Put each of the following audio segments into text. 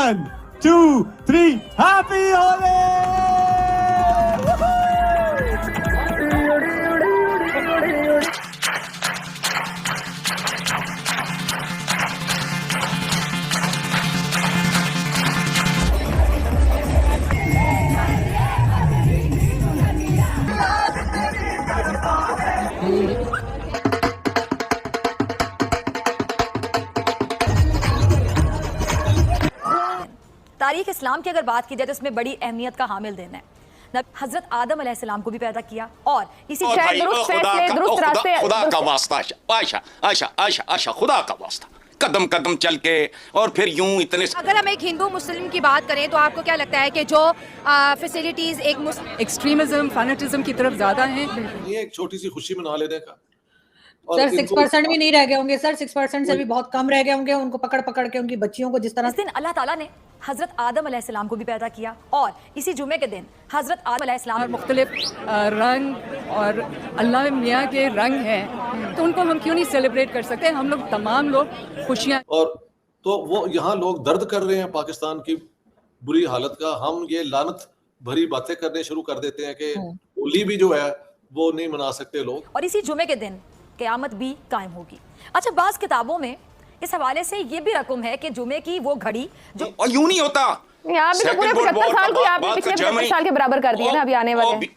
1, 2, 3, happy Holi. तारीख इस्लाम की अगर बात की जाए तो इसमें बड़ी अहमियत का हामिल दिन है। हजरत आदम अलैहिस्सलाम को भी पैदा किया और इसी खुदा का वास्ता आशा आशा आशा आशा खुदा का वास्ता कदम कदम चल के और फिर यूं इतने। अगर हम एक हिंदू मुस्लिम की बात करें तो आपको क्या लगता है कि जो फैसिलिटीज एक एक्सट्रीमिज्म फैनेटिज्म की तरफ ज्यादा हैं। ये एक छोटी सी खुशी मना लेने का। सर 6% भी नहीं रह गए होंगे सर, 6% से भी बहुत कम रह गए होंगे। उनको पकड़ पकड़ के उनकी बच्चियों को जिस तरह इस दिन अल्लाह ताला ने हजरत आदम अलैहिस्सलाम को भी पैदा किया और इसी जुमे के दिन हजरत आदम अलैहिस्सलाम मुख्तलिफ रंग और अल्लाह मियाँ के रंग हैं, तो उनको हम क्यों नहीं सेलिब्रेट कर सकते? हम लोग तमाम लोग खुशियाँ। और तो वो यहाँ लोग दर्द कर रहे हैं पाकिस्तान की बुरी हालत का। हम ये लानत भरी बातें करने शुरू कर देते हैं कि होली भी जो है वो नहीं मना सकते लोग। और इसी जुमे के दिन क़यामत भी कायम होगी। अच्छा, बाज़ किताबों में इस हवाले से ये भी रकम है कि जुमे की वो घड़ी जो और यूं नहीं होता। यहाँ भी तो पूरे 75 साल की आपने पिछले 75 साल के बराबर कर दिया ना अभी आने वाले।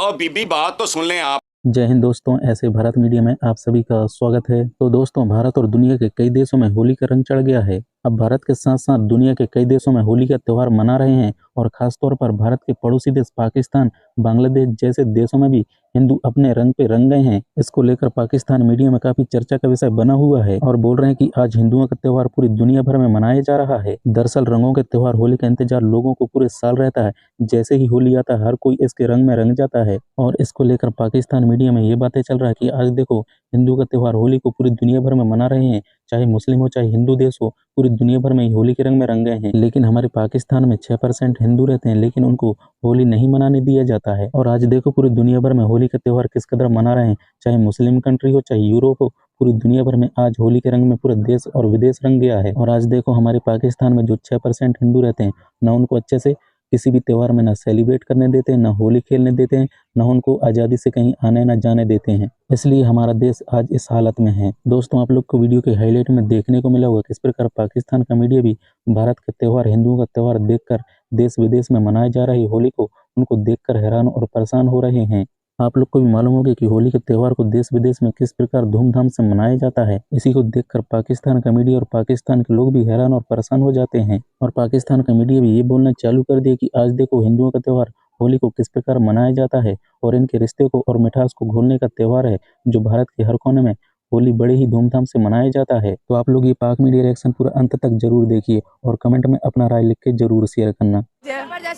अभी बात तो सुन लें आप। जय हिंद दोस्तों, ऐसे भारत मीडिया में आप सभी का स्वागत है। तो दोस्तों, भारत और दुनिया के कई देशों में होली का रंग चढ़ गया है। अब भारत के साथ साथ दुनिया के कई देशों में होली का त्यौहार मना रहे हैं और खासतौर पर भारत के पड़ोसी देश पाकिस्तान, बांग्लादेश जैसे देशों में भी हिंदू अपने रंग पे रंग गए हैं। इसको लेकर पाकिस्तान मीडिया में काफी चर्चा का विषय बना हुआ है और बोल रहे हैं कि आज हिंदुओं का त्यौहार पूरी दुनिया भर में मनाया जा रहा है। दरअसल रंगों के त्यौहार होली का इंतजार लोगों को पूरे साल रहता है। जैसे ही होली आता है हर कोई इसके रंग में रंग जाता है और इसको लेकर पाकिस्तान मीडिया में ये बातें चल रहा है कि आज देखो हिंदू का त्यौहार होली को पूरी दुनिया भर में मना रहे हैं। चाहे मुस्लिम हो चाहे हिंदू देश हो, पूरी दुनिया भर में होली के रंग में रंग गए हैं। लेकिन हमारे पाकिस्तान में 6% हिंदू रहते हैं, लेकिन उनको होली नहीं मनाने दिया जाता है। और आज देखो पूरी दुनिया भर में होली का त्यौहार किस कदर मना रहे हैं। चाहे मुस्लिम कंट्री हो चाहे यूरोप हो, पूरी दुनिया भर में आज होली के रंग में पूरा देश और विदेश रंग गया है। और आज देखो हमारे पाकिस्तान में जो 6% हिंदू रहते हैं, न उनको अच्छे से किसी भी त्यौहार में ना सेलिब्रेट करने देते हैं, ना होली खेलने देते हैं, ना उनको आज़ादी से कहीं आने ना जाने देते हैं। इसलिए हमारा देश आज इस हालत में है। दोस्तों, आप लोग को वीडियो के हाईलाइट में देखने को मिला होगा किस प्रकार पाकिस्तान का मीडिया भी भारत का त्यौहार, हिंदुओं का त्यौहार देखकर देश विदेश में मनाए जा रही होली को उनको देखकर हैरान और परेशान हो रहे हैं। आप लोग को भी मालूम होगा कि होली के त्यौहार को देश विदेश में किस प्रकार धूमधाम से मनाया जाता है। इसी को देखकर पाकिस्तान का मीडिया और पाकिस्तान के लोग भी हैरान और परेशान हो जाते हैं और पाकिस्तान का मीडिया भी ये बोलना चालू कर दिया कि आज देखो हिंदुओं का त्यौहार होली को किस प्रकार मनाया जाता है और इनके रिश्ते को और मिठास को घोलने का त्यौहार है जो भारत के हर कोने में होली बड़े ही धूमधाम से मनाया जाता है। तो आप लोग ये पाक मीडिया रिएक्शन पूरा अंत तक जरूर देखिए और कमेंट में अपना राय लिख के जरूर शेयर करना।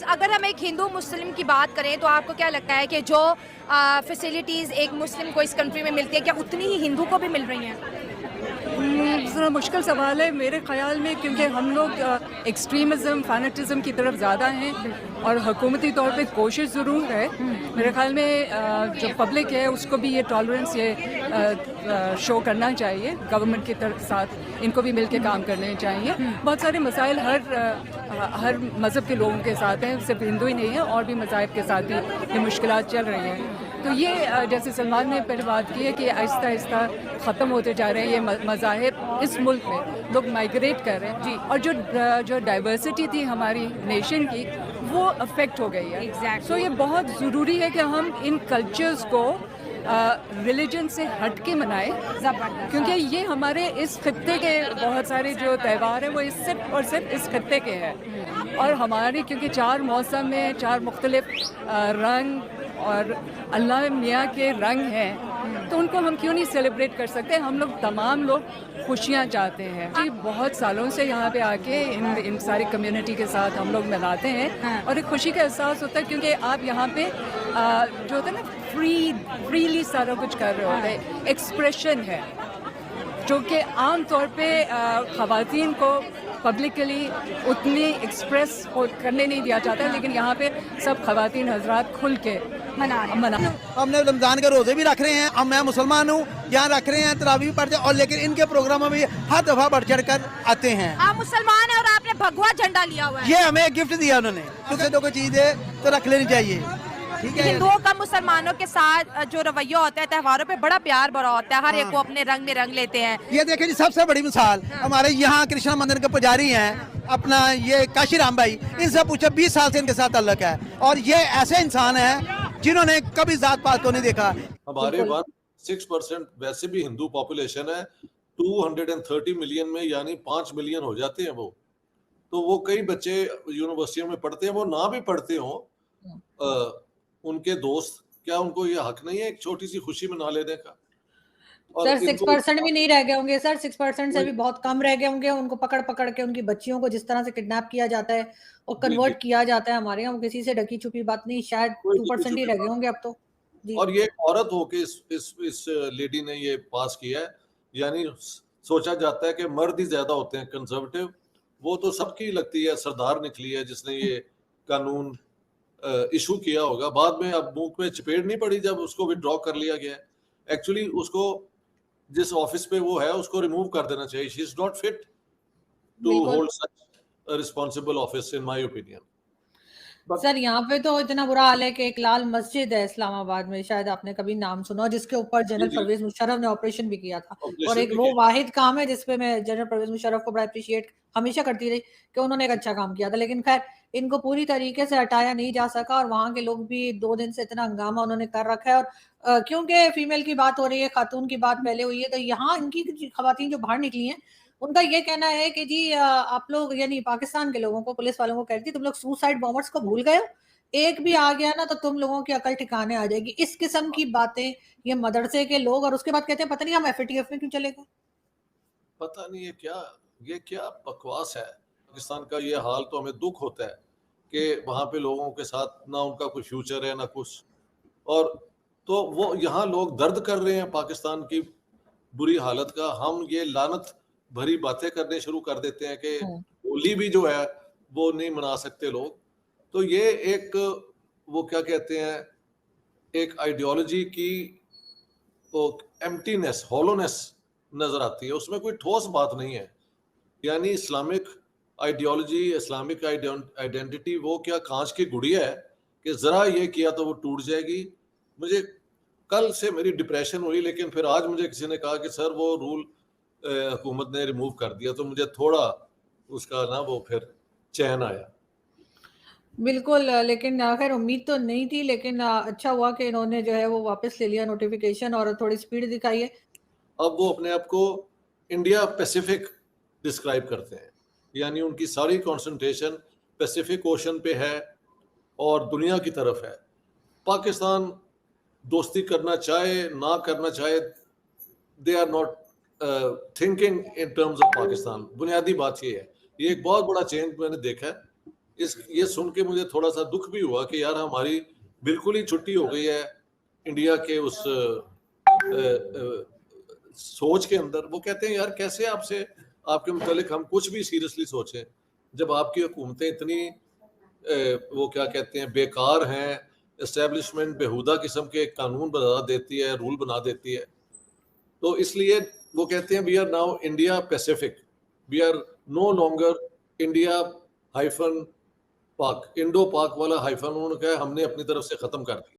अगर हम एक हिंदू मुस्लिम की बात करें तो आपको क्या लगता है कि जो फैसिलिटीज एक मुस्लिम को इस कंट्री में मिलती है क्या उतनी ही हिंदू को भी मिल रही हैं? ज़रा मुश्किल सवाल है मेरे ख्याल में, क्योंकि हम लोग एक्सट्रीमिज़म फैनेटिज्म की तरफ ज़्यादा हैं और हुकूमती तौर पे कोशिश ज़रूर है। मेरे ख्याल में जो पब्लिक है उसको भी ये टॉलरेंस ये शो करना चाहिए। गवर्नमेंट के तरफ साथ इनको भी मिल के काम करने चाहिए। बहुत सारे मसाइल हर मज़हब के लोगों के साथ हैं, सिर्फ हिंदू ही नहीं है, और भी मज़ाहिब के साथ भी ये मुश्किलात चल रही हैं। तो ये जैसे सलमान ने पहले बात की है कि आहिस्ता आहिस्ता ख़त्म होते जा रहे हैं ये मज़ाहिब। इस मुल्क में लोग माइग्रेट कर रहे हैं जी, और जो डाइवर्सिटी थी हमारी नेशन की वो अफेक्ट हो गई है। सो ये बहुत ज़रूरी है कि हम इन कल्चर्स को रिलीजन से हट के मनाएं, क्योंकि ये हमारे इस खत्ते के बहुत सारे जो त्यौहार हैं वो सिर्फ और सिर्फ इस खत्ते के हैं। और हमारे क्योंकि 4 मौसम में 4 मुख्तलिफ रंग और अल्लाह मियाँ के रंग हैं, तो उनको हम क्यों नहीं सेलिब्रेट कर सकते? हम लोग तमाम लोग खुशियाँ चाहते हैं जी। बहुत सालों से यहाँ पे आके इन सारी कम्युनिटी के साथ हम लोग मनाते हैं और एक खुशी का एहसास होता है, क्योंकि आप यहाँ पे जो होता है ना फ्रीली सारा कुछ कर रहे होते हैं। एक्सप्रेशन है जो कि आम तौर पे ख़वातीन को पब्लिकली उतनी एक्सप्रेस करने नहीं दिया जाता है, लेकिन यहाँ पे सब खवातीन हजरात खुल के मना हमने रमज़ान के रोज़े भी रख रहे हैं। अब मैं मुसलमान हूँ, यहाँ रख रहे हैं, तरावी भी पढ़ते हैं, और लेकिन इनके प्रोग्रामों में हर दफ़ा बढ़ चढ़ कर आते हैं। आप मुसलमान हैं और आपने भगवा झंडा लिया हुआ है। ये हमें गिफ्ट दिया उन्होंने, दूसरे तो कोई चीज़ है तो रख लेनी चाहिए, ठीक है। हिंदुओं का मुसलमानों के साथ जो रवैया होता है त्योहारों पे बड़ा प्यार भरा होता है, हर एक को अपने रंग में रंग लेते हैं। ये देखिए जी, सबसे बड़ी मिसाल हमारे यहाँ कृष्णा मंदिर के पुजारी हैं अपना ये काशीराम भाई, इनसे पूछो 20 साल से इनके साथ ताल्लुक है, और ये ऐसे इंसान है जिन्होंने कभी जात पात को नहीं देखा। हमारे 6% वैसे भी हिंदू पॉपुलेशन है, 230 मिलियन में यानी 5 मिलियन हो जाते हैं वो। तो वो कई बच्चे यूनिवर्सिटियों में पढ़ते हैं, वो ना भी पढ़ते हों, उनके दोस्त, क्या उनको ये हक नहीं है एक छोटी सी खुशी मना लेने का? सर 6% भी नहीं रह गए होंगे सर, 6% से भी बहुत कम रह गए होंगे। उनको पकड़ पकड़ के उनकी बच्चियों को जिस तरह से किडनैप किया जाता है और कन्वर्ट किया जाता है हमारे यहाँ, वो किसी से ढकी छुपी बात नहीं, शायद 2% ही रह गए होंगे अब तो जी। और ये औरत होके इस लेडी ने ये पास किया है, यानी सोचा जाता है कि मर्द ही ज्यादा होते हैं कंजर्वेटिव, वो तो सबकी लगती है सरदार निकली है जिसने ये कानून इशू किया होगा। बाद में अब मुंह में चपेट नहीं पड़ी जब उसको विड्रॉ कर लिया गया। एक्चुअली उसको जिस ऑफिस पे वो है उसको रिमूव कर देना चाहिए। She is not fit to hold such responsible office in my opinion. Sir यहाँ पे तो इतना बुरा हाल है कि एक लाल मस्जिद है इस्लामाबाद में, शायद आपने कभी नाम सुना, जिसके ऊपर जनरल परवेज मुशर्रफ ने ऑपरेशन भी किया था, और एक वो वाहिद काम है जिसपे मैं जनरल परवेज मुशर्रफ को बड़ा अप्रिशिएट हमेशा करती रही कि उन्होंने एक अच्छा काम किया था। लेकिन खैर इनको पूरी तरीके से हटाया नहीं जा सका, और वहाँ के लोग भी 2 दिन से इतना हंगामा उन्होंने कर रखा है। और क्योंकि फीमेल की बात हो रही है, खातून की बात पहले हुई है, तो यहाँ इनकी खवातीन जो बाहर निकली हैं उनका ये कहना है कि जी आप लोग, यानी पाकिस्तान के लोगों को, पुलिस वालों को कहती तुम लोग सुसाइड बॉम्बर्स को भूल गए हो, एक भी आ गया ना तो तुम लोगों की अकल ठिकाने आ जाएगी। इस किस्म की बातें ये मदरसे के लोग, और उसके बाद कहते हैं पता नहीं हम FATF में क्यों चले गए। पता नहीं ये क्या बकवास है। पाकिस्तान का ये हाल तो हमें दुख होता है कि वहाँ पे लोगों के साथ ना उनका कोई फ्यूचर है ना कुछ, और तो वो यहाँ लोग दर्द कर रहे हैं पाकिस्तान की बुरी हालत का। हम ये लानत भरी बातें करने शुरू कर देते हैं कि होली भी जो है वो नहीं मना सकते लोग। तो ये एक वो क्या कहते हैं, एक आइडियोलॉजी की वो एम्प्टीनेस, हॉलोनेस नजर आती है, उसमें कोई ठोस बात नहीं है। यानी इस्लामिक आइडियोलॉजी, इस्लामिक आइडेंटिटी वो क्या कांच की गुड़िया है कि जरा ये किया तो वो टूट जाएगी। मुझे कल से मेरी डिप्रेशन हुई, लेकिन फिर आज मुझे किसी ने कहा कि सर वो रूल हुकूमत ने रिमूव कर दिया, तो मुझे थोड़ा उसका ना वो फिर चैन आया। बिल्कुल, लेकिन खैर उम्मीद तो नहीं थी, लेकिन अच्छा हुआ कि इन्होंने जो है वो वापस ले लिया नोटिफिकेशन और थोड़ी स्पीड दिखाई है। अब वो अपने आप को इंडिया पैसिफिक डिस्क्राइब करते हैं, यानी उनकी सारी कंसंट्रेशन पैसिफिक ओशन पे है और दुनिया की तरफ है। पाकिस्तान दोस्ती करना चाहे ना करना चाहे, they are not thinking in terms of Pakistan. बुनियादी बात ये है, ये एक बहुत बड़ा चेंज मैंने देखा है। ये सुन के मुझे थोड़ा सा दुख भी हुआ कि यार हमारी बिल्कुल ही छुट्टी हो गई है इंडिया के उस सोच के अंदर। वो कहते हैं यार कैसे आपके मुतालिक हम कुछ भी सीरियसली सोचें जब आपकी हुकूमतें इतनी वो क्या कहते हैं बेकार हैं। एस्टेब्लिशमेंट बेहुदा किस्म के कानून बना देती है, रूल बना देती है। तो इसलिए वो कहते हैं we are now India Pacific, we are no longer India hyphen Pak, Indo Pak वाला हाइफन उन्होंने कहा हमने अपनी तरफ से खत्म कर दिया।